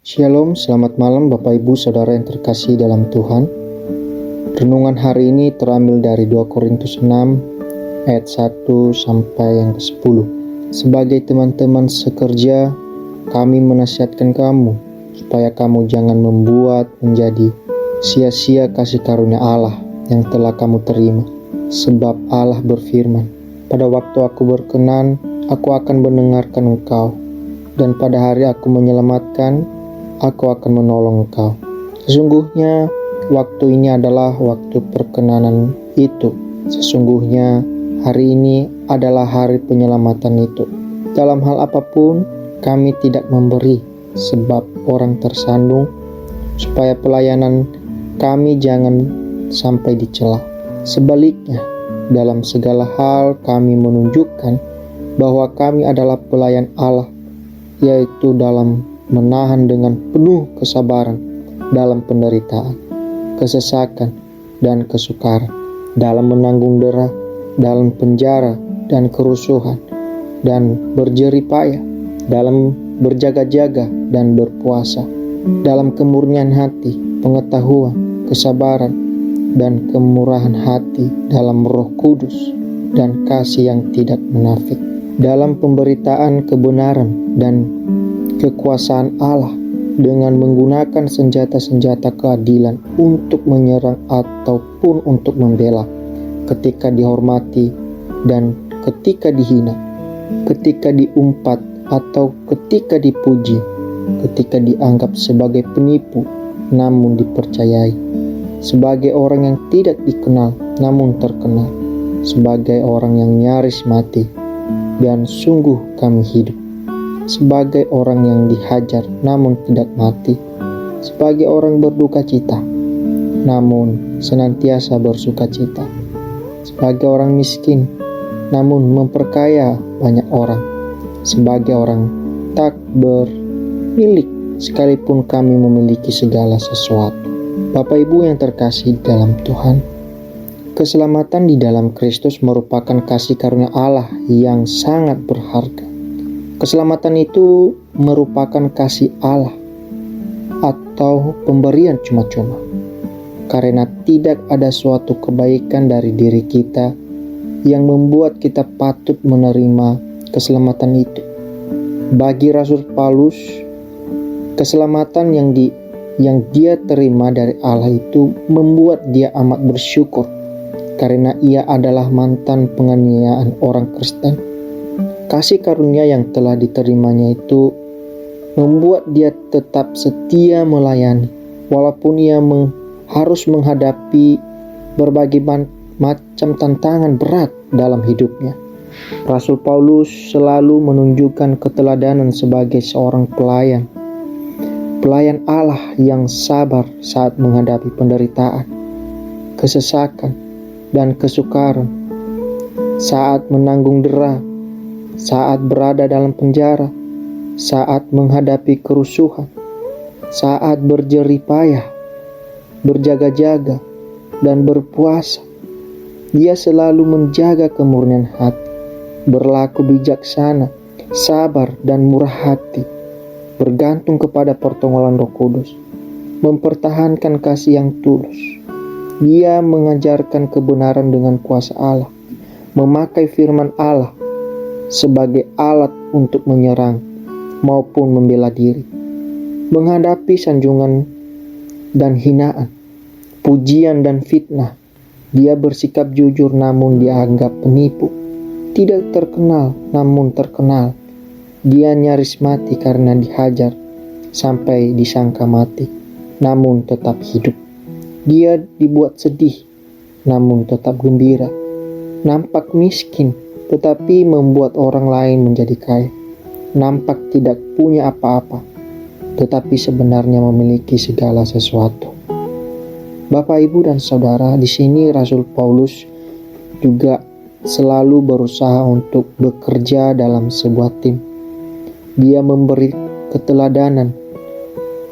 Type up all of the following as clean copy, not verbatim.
Shalom, selamat malam Bapak Ibu Saudara yang terkasih dalam Tuhan. Renungan hari ini terambil dari 2 Korintus 6 ayat 1 sampai yang ke-10. Sebagai teman-teman sekerja, kami menasihatkan kamu supaya kamu jangan membuat menjadi sia-sia kasih karunia Allah yang telah kamu terima. Sebab Allah berfirman, pada waktu aku berkenan, aku akan mendengarkan engkau, dan pada hari aku menyelamatkan, aku akan menolong engkau. Sesungguhnya waktu ini adalah waktu perkenanan itu. Sesungguhnya hari ini adalah hari penyelamatan itu. Dalam hal apapun kami tidak memberi sebab orang tersandung, supaya pelayanan kami jangan sampai dicela. Sebaliknya, dalam segala hal kami menunjukkan bahwa kami adalah pelayan Allah, yaitu dalam menahan dengan penuh kesabaran dalam penderitaan, kesesakan, dan kesukaran, dalam menanggung derah, dalam penjara dan kerusuhan, dan berjerih payah, dalam berjaga-jaga dan berpuasa, dalam kemurnian hati, pengetahuan, kesabaran, dan kemurahan hati, dalam Roh Kudus dan kasih yang tidak munafik, dalam pemberitaan kebenaran dan kekuasaan Allah, dengan menggunakan senjata-senjata keadilan untuk menyerang ataupun untuk membela, ketika dihormati dan ketika dihina, ketika diumpat atau ketika dipuji, ketika dianggap sebagai penipu namun dipercayai, sebagai orang yang tidak dikenal namun terkenal, sebagai orang yang nyaris mati dan sungguh kami hidup, sebagai orang yang dihajar namun tidak mati, sebagai orang berduka cita namun senantiasa bersuka cita, sebagai orang miskin namun memperkaya banyak orang, sebagai orang tak bermilik sekalipun kami memiliki segala sesuatu. Bapak Ibu yang terkasih dalam Tuhan, keselamatan di dalam Kristus merupakan kasih karunia Allah yang sangat berharga. Keselamatan itu merupakan kasih Allah atau pemberian cuma-cuma, karena tidak ada suatu kebaikan dari diri kita yang membuat kita patut menerima keselamatan itu. Bagi Rasul Paulus, keselamatan yang dia terima dari Allah itu membuat dia amat bersyukur, karena ia adalah mantan penganiayaan orang Kristen. Kasih karunia yang telah diterimanya itu membuat dia tetap setia melayani, walaupun ia harus menghadapi berbagai macam tantangan berat dalam hidupnya. Rasul Paulus selalu menunjukkan keteladanan sebagai seorang pelayan Allah yang sabar saat menghadapi penderitaan, kesesakan, dan kesukaran, saat menanggung derah, saat berada dalam penjara, saat menghadapi kerusuhan, saat berjerih payah, berjaga-jaga, dan berpuasa. Dia selalu menjaga kemurnian hati, berlaku bijaksana, sabar, dan murah hati, bergantung kepada pertolongan Roh Kudus, mempertahankan kasih yang tulus. Dia mengajarkan kebenaran dengan kuasa Allah, memakai firman Allah sebagai alat untuk menyerang maupun membela diri, menghadapi sanjungan dan hinaan, pujian dan fitnah. Dia bersikap jujur namun dianggap penipu, tidak terkenal namun terkenal. Dia nyaris mati karena dihajar sampai disangka mati, namun tetap hidup. Dia dibuat sedih namun tetap gembira, nampak miskin tetapi membuat orang lain menjadi kaya, nampak tidak punya apa-apa tetapi sebenarnya memiliki segala sesuatu. Bapak, Ibu, dan Saudara, di sini Rasul Paulus juga selalu berusaha untuk bekerja dalam sebuah tim. Dia memberi keteladanan,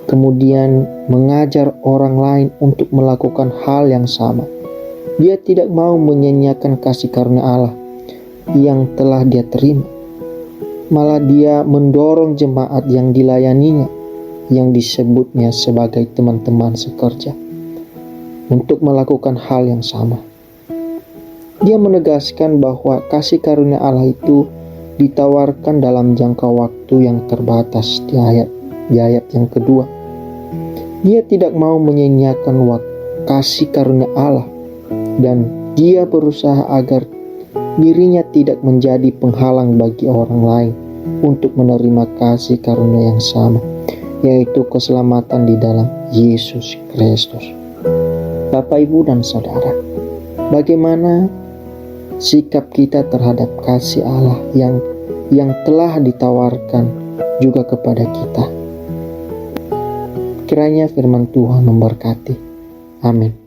kemudian mengajar orang lain untuk melakukan hal yang sama. Dia tidak mau menyanyiakan kasih karunia Allah yang telah dia terima. Malah dia mendorong jemaat yang dilayaninya yang disebutnya sebagai teman-teman sekerja untuk melakukan hal yang sama. Dia menegaskan bahwa kasih karunia Allah itu ditawarkan dalam jangka waktu yang terbatas di ayat yang kedua. Dia tidak mau menyanyiakan kasih karunia Allah, dan dia berusaha agar dirinya tidak menjadi penghalang bagi orang lain untuk menerima kasih karunia yang sama, yaitu keselamatan di dalam Yesus Kristus. Bapak, Ibu, dan Saudara, bagaimana sikap kita terhadap kasih Allah yang telah ditawarkan juga kepada kita? Kiranya firman Tuhan memberkati. Amin.